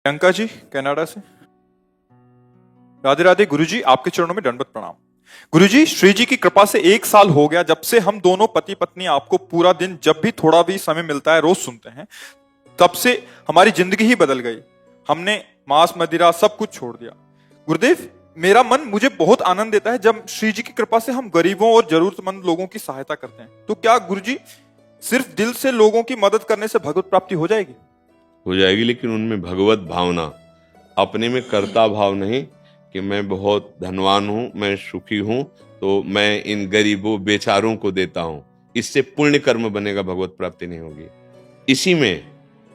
Priyanka ji Canada से। राधे राधे गुरुजी, आपके चरणों में दंडवत प्रणाम। गुरुजी, श्री जी की कृपा से 1 साल हो गया जब से हम दोनों पति पत्नी आपको पूरा दिन जब भी थोड़ा भी समय मिलता है रोज सुनते हैं। तब से हमारी जिंदगी ही बदल गई। हमने मांस मदिरा सब कुछ छोड़ दिया। गुरुदेव, मेरा मन मुझे बहुत आनंद देता है जब श्री जी की कृपा से हम गरीबों और जरूरतमंद लोगों की सहायता करते हैं। तो क्या गुरुजी सिर्फ दिल से लोगों की मदद करने से भगवत प्राप्ति हो जाएगी? हो जाएगी, लेकिन उनमें भगवत भावना, अपने में कर्ता भाव नहीं कि मैं बहुत धनवान हूं, मैं सुखी हूं तो मैं इन गरीबों बेचारों को देता हूं। इससे पुण्य कर्म बनेगा, भगवत प्राप्ति नहीं होगी। इसी में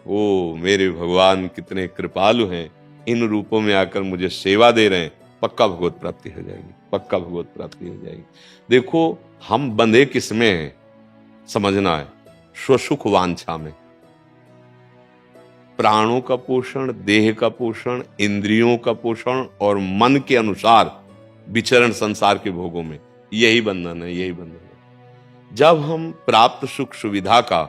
वो मेरे भगवान कितने कृपालु हैं, इन रूपों में आकर मुझे सेवा दे रहे हैं, पक्का भगवत प्राप्ति हो जाएगी, पक्का भगवत प्राप्ति हो जाएगी। देखो, हम बंधे किसमें हैं समझना है, स्वसुख वांछा में। प्राणों का पोषण, देह का पोषण, इंद्रियों का पोषण और मन के अनुसार विचरण संसार के भोगों में, यही बंधन है, यही बंधन है। जब हम प्राप्त सुख सुविधा का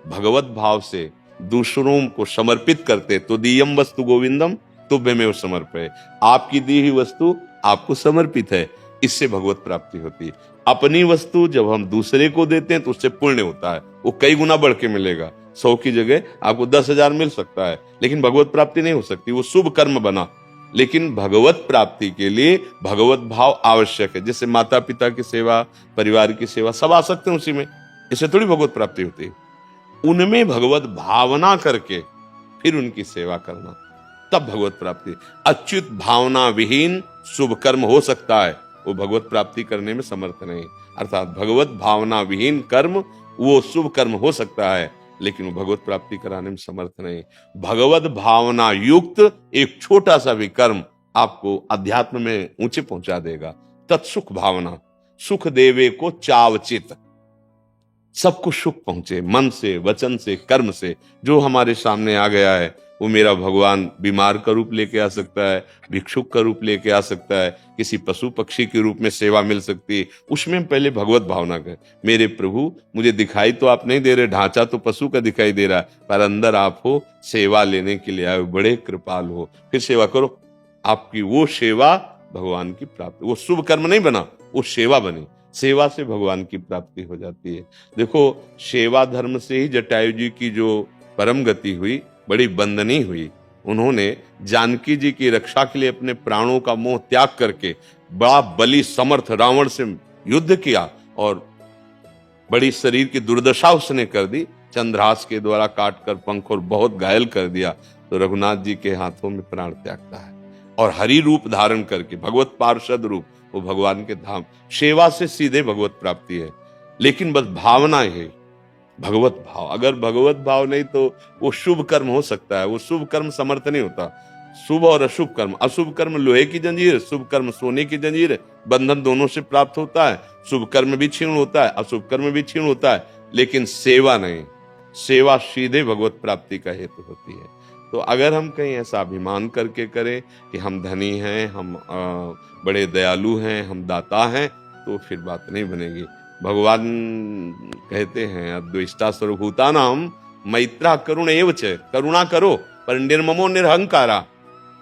भगवत भाव से दूसरों को समर्पित करते तो दीयम वस्तु गोविंदम तुभ्यमेव समर्पये, आपकी दी हुई वस्तु आपको समर्पित है, इससे भगवत प्राप्ति होती है। अपनी वस्तु जब हम दूसरे को देते हैं तो उससे पुण्य होता है, वो कई गुना बढ़ के मिलेगा। 100 की जगह आपको 10,000 मिल सकता है, लेकिन भगवत प्राप्ति नहीं हो सकती, वो शुभ कर्म बना। लेकिन भगवत प्राप्ति के लिए भगवत भाव आवश्यक है। जैसे माता पिता की सेवा, परिवार की सेवा, सब आ सकते हैं उसी में, इससे थोड़ी भगवत प्राप्ति होती है। उनमें भगवत भावना करके फिर उनकी सेवा करना, तब भगवत प्राप्ति। अच्युत भावना विहीन शुभ कर्म हो सकता है, वो भगवत प्राप्ति करने में समर्थ नहीं। अर्थात भगवत भावना विहीन कर्म वो शुभ कर्म हो सकता है, लेकिन वो भगवत प्राप्ति कराने में समर्थ नहीं। भगवत भावना युक्त एक छोटा सा भी कर्म आपको अध्यात्म में ऊंचे पहुंचा देगा। तत्सुख भावना, सुख देवे को चावचित, सबको सुख पहुंचे, मन से, वचन से, कर्म से। जो हमारे सामने आ गया है वो मेरा भगवान बीमार का रूप लेके आ सकता है, भिक्षुक का रूप लेके आ सकता है, किसी पशु पक्षी के रूप में सेवा मिल सकती है। उसमें पहले भगवत भावना कर, मेरे प्रभु मुझे दिखाई तो आप नहीं दे रहे, ढांचा तो पशु का दिखाई दे रहा है, पर अंदर आप हो, सेवा लेने के लिए आए, बड़े कृपाल हो, फिर सेवा करो। आपकी वो सेवा भगवान की प्राप्ति, वो शुभ कर्म नहीं बना, वो सेवा बनी। सेवा से भगवान की प्राप्ति हो जाती है। देखो, सेवा धर्म से ही जटायु जी की जो परम गति हुई, बड़ी बंदनी हुई। उन्होंने जानकी जी की रक्षा के लिए अपने प्राणों का मोह त्याग करके बड़ा बलि समर्थ रावण से युद्ध किया और बड़ी शरीर की दुर्दशा उसने कर दी, चंद्रहास के द्वारा काट कर पंख और बहुत घायल कर दिया। तो रघुनाथ जी के हाथों में प्राण त्यागता है और हरि रूप धारण करके भगवत पार्षद रूप, वो भगवान के धाम। सेवा से सीधे भगवत प्राप्ति है, लेकिन बस भावना है भगवत भाव। अगर भगवत भाव नहीं तो वो शुभ कर्म हो सकता है, वो शुभ कर्म समर्थ नहीं होता। शुभ और अशुभ कर्म, अशुभ कर्म लोहे की जंजीर, शुभ कर्म सोने की जंजीर, बंधन दोनों से प्राप्त होता है। शुभ कर्म भी क्षीण होता है, अशुभ कर्म भी क्षीण होता है, लेकिन सेवा नहीं। सेवा सीधे भगवत प्राप्ति का हेतु होती है। तो अगर हम कहीं ऐसा अभिमान करके करें कि हम धनी हैं, हम बड़े दयालु हैं, हम दाता हैं, तो फिर बात नहीं बनेगी। भगवान कहते हैं अद्वेष्टा सर्वभूतानां मैत्रा करुण एव च, करुणा करो पर निर्ममो निरहंकारा,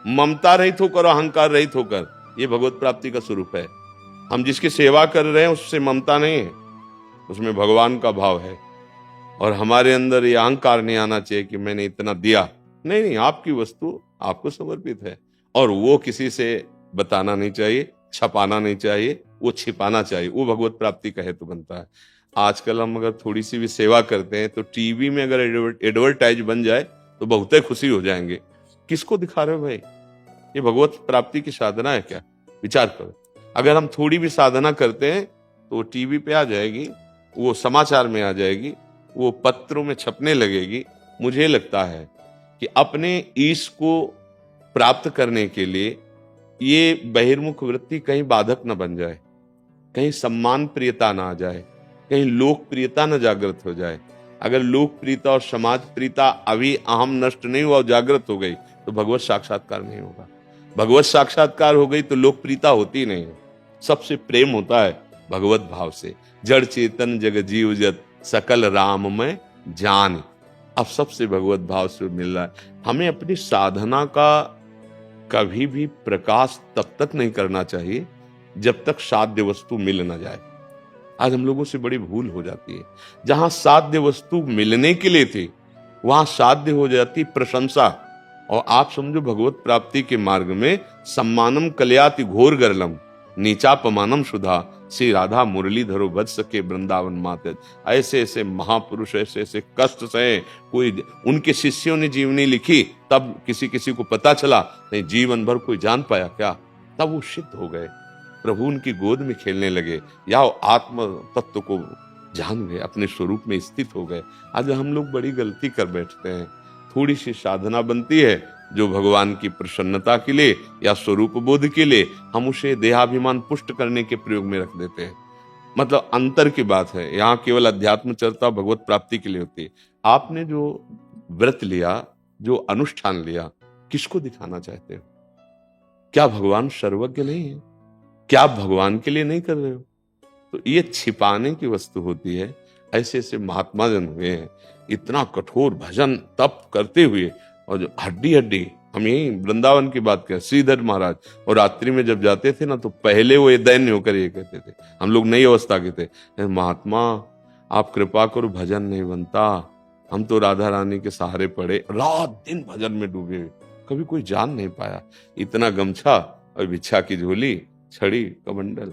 ममता रहित होकर, अहंकार रहित होकर, ये भगवत प्राप्ति का स्वरूप है। हम जिसकी सेवा कर रहे हैं उससे ममता नहीं है, उसमें भगवान का भाव है। और हमारे अंदर ये अहंकार नहीं आना चाहिए कि मैंने इतना दिया। नहीं नहीं, आपकी वस्तु आपको समर्पित है और वो किसी से बताना नहीं चाहिए, छपाना नहीं चाहिए, वो छिपाना चाहिए। वो भगवत प्राप्ति का हेतु बनता है। आजकल हम अगर थोड़ी सी भी सेवा करते हैं तो टीवी में अगर एडवर्टाइज बन जाए तो बहुत ही खुशी हो जाएंगे। किसको दिखा रहे हो भाई? ये भगवत प्राप्ति की साधना है क्या? विचार करो। अगर हम थोड़ी भी साधना करते हैं तो टीवी पे आ जाएगी, वो समाचार में आ जाएगी, वो पत्रों में छपने लगेगी। मुझे लगता है कि अपने ईश को प्राप्त करने के लिए ये बहिर्मुख वृत्ति कहीं बाधक न बन जाए, कहीं सम्मान प्रियता ना आ जाए, कहीं लोकप्रियता न जागृत हो जाए। अगर लोकप्रियता और समाज प्रियता अभी अहम नष्ट नहीं हुआ और जागृत हो गई तो भगवत साक्षात्कार नहीं होगा। भगवत साक्षात्कार हो गई तो लोकप्रियता होती नहीं है। सबसे प्रेम होता है भगवत भाव से। जड़ चेतन जग जीव जत सकल राम में जान, अब सबसे भगवत भाव से मिल रहा है। हमें अपनी साधना का कभी भी प्रकाश तब तक नहीं करना चाहिए जब तक साध्य वस्तु मिल ना जाए। आज हम लोगों से बड़ी भूल हो जाती है। जहां साध्य वस्तु मिलने के लिए थी वहां साध्य हो जाती प्रशंसा। और आप समझो भगवत प्राप्ति के मार्ग में सम्मानम कल्याति घोर गरलम नीचापमानम सुधा श्री राधा मुरलीधरो बज सके वृंदावन माते। ऐसे ऐसे महापुरुष ऐसे ऐसे कष्ट सहे। कोई उनके शिष्यों ने जीवनी लिखी तब किसी किसी को पता चला, नहीं जीवन भर कोई जान पाया क्या? तब वो सिद्ध हो गए, प्रभु उनकी गोद में खेलने लगे या आत्म तत्व को जान गए, अपने स्वरूप में स्थित हो गए। आज हम लोग बड़ी गलती कर बैठते हैं। थोड़ी सी साधना बनती है जो भगवान की प्रसन्नता के लिए या स्वरूप बोध के लिए, हम उसे देहाभिमान पुष्ट करने के प्रयोग में रख देते हैं। मतलब अंतर की बात है। यहाँ केवल अध्यात्म चर्चा भगवत प्राप्ति के लिए होती है। आपने जो व्रत लिया, जो अनुष्ठान लिया, किसको दिखाना चाहते हो? क्या भगवान सर्वज्ञ नहीं है? क्या आप भगवान के लिए नहीं कर रहे हो? तो ये छिपाने की वस्तु होती है। ऐसे ऐसे महात्मा जन हुए हैं, इतना कठोर भजन तप करते हुए, और जो हड्डी हड्डी, हम यही वृंदावन की बात करें, श्रीधर महाराज, और रात्रि में जब जाते थे ना तो पहले वो ये दैन्य होकर ये कहते थे, हम लोग नई अवस्था के थे, महात्मा आप कृपा करो भजन नहीं बनता, हम तो राधा रानी के सहारे पड़े, रात दिन भजन में डूबे, कभी कोई जान नहीं पाया। इतना गमछा और बिछा की झोली, छड़ी कमंडल,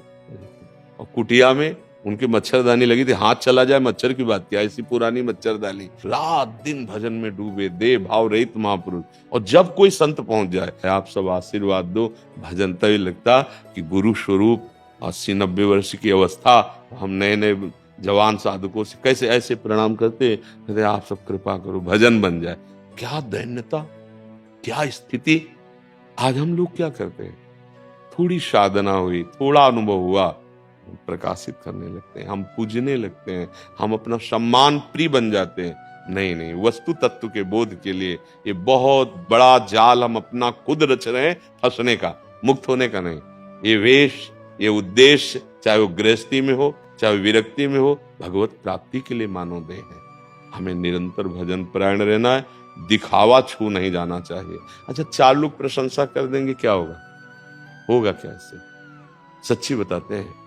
और कुटिया में उनकी मच्छरदानी लगी थी, हाथ चला जाए मच्छर की बात क्या, ऐसी पुरानी मच्छरदानी, रात दिन भजन में डूबे, देह भाव रहित महापुरुष। और जब कोई संत पहुंच जाए, आप सब आशीर्वाद दो, भजन तभी लगता कि गुरु स्वरूप 80-90 वर्ष की अवस्था, हम नए नए जवान साधकों से कैसे ऐसे प्रणाम करते, आप सब कृपा करो भजन बन जाए। क्या दैन्यता, क्या स्थिति। आज हम लोग क्या करते हैं? थोड़ी साधना हुई, थोड़ा अनुभव हुआ, प्रकाशित करने लगते हैं, हम पूजने लगते हैं, हम अपना सम्मान प्रिय बन जाते हैं। नहीं नहीं, वस्तु तत्व के बोध के लिए ये बहुत बड़ा जाल हम अपना खुद रच रहे हैं, फंसने का, मुक्त होने का नहीं। ये वेश, ये उद्देश्य, चाहे वो गृहस्थी में हो, चाहे विरक्ति में हो, भगवत प्राप्ति के लिए मानो दे है। हमें निरंतर भजन परायण रहना है, दिखावा छू नहीं जाना चाहिए। अच्छा, 4 लोग प्रशंसा कर देंगे, क्या होगा? होगा क्या इससे? सच्ची बताते हैं,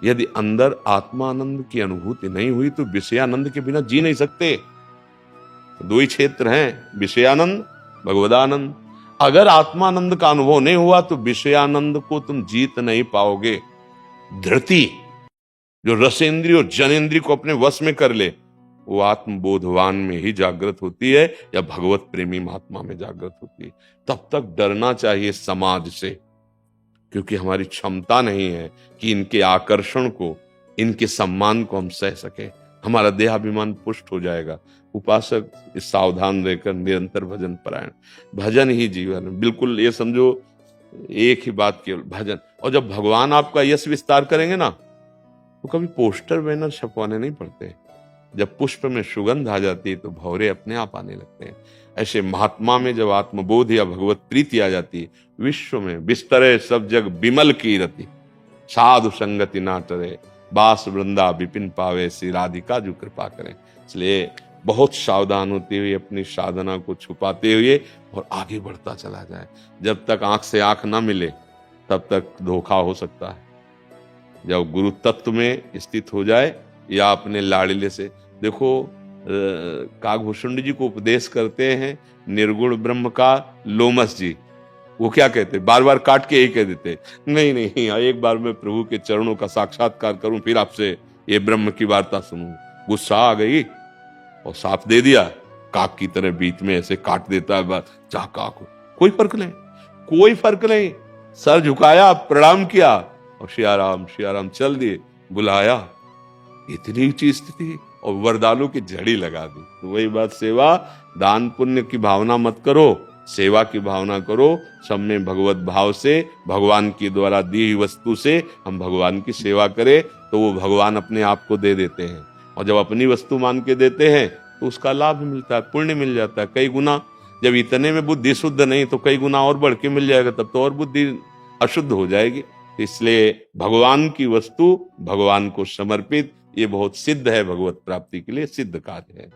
यदि अंदर आत्मानंद की अनुभूति नहीं हुई तो विषयानंद के बिना जी नहीं सकते। 2 ही क्षेत्र हैं, विषयानंद, भगवदानंद। अगर आत्मानंद का अनुभव नहीं हुआ तो विषयानंद को तुम जीत नहीं पाओगे। धृति जो रसेंद्रिय और जनेंद्रिय को अपने वश में कर ले, वो आत्मबोधवान में ही जागृत होती है या भगवत प्रेमी महात्मा में जागृत होती है। तब तक डरना चाहिए समाज से, क्योंकि हमारी क्षमता नहीं है कि इनके आकर्षण को, इनके सम्मान को हम सह सके। हमारा देहाभिमान पुष्ट हो जाएगा। उपासक सावधान रहकर निरंतर भजन परायण, भजन ही जीवन है। बिल्कुल ये समझो, एक ही बात केवल भजन। और जब भगवान आपका यश विस्तार करेंगे ना, तो कभी पोस्टर बैनर छपवाने नहीं पड़ते। जब पुष्प में सुगंध आ जाती है तो भौरे अपने आप आने लगते हैं। ऐसे महात्मा में जब आत्मबोध या भगवत प्रीति आ जाती है, विश्व में बिस्तरे सब जग बिमल की रति, साधु संगति ना टरे, बास वृंदा विपिन पावे, श्री राधिका जो कृपा करें। इसलिए बहुत सावधान होते हुए अपनी साधना को छुपाते हुए और आगे बढ़ता चला जाए। जब तक आंख से आंख ना मिले तब तक धोखा हो सकता है। जब गुरु तत्व में स्थित हो जाए या अपने लाड़िले से, देखो काकभूषुंड जी को उपदेश करते हैं निर्गुण ब्रह्म का लोमस जी, वो क्या कहते, बार बार काट के यही कह देते, नहीं नहीं, एक बार मैं प्रभु के चरणों का साक्षात्कार करूं फिर आपसे ये ब्रह्म की वार्ता सुनूं। गुस्सा आ गई और साफ दे दिया, काक की तरह बीच में ऐसे काट देता है बात। जा काक, कोई फर्क नहीं, कोई फर्क नहीं। सर झुकाया, प्रणाम किया और श्याराम चल दिए। बुलाया, इतनी चीज थी, और वरदानों की झड़ी लगा दी। तो वही बात, सेवा दान पुण्य की भावना मत करो, सेवा की भावना करो। सब में भगवत भाव से, भगवान की द्वारा दी हुई वस्तु से हम भगवान की सेवा करें तो वो भगवान अपने आप को दे देते हैं। और जब अपनी वस्तु मान के देते हैं तो उसका लाभ मिलता है, पुण्य मिल जाता है कई गुना। जब इतने में बुद्धि शुद्ध नहीं तो कई गुना और बढ़ के मिल जाएगा, तब तो और बुद्धि अशुद्ध हो जाएगी। इसलिए भगवान की वस्तु भगवान को समर्पित, ये बहुत सिद्ध है, भगवत प्राप्ति के लिए सिद्ध कार्य है।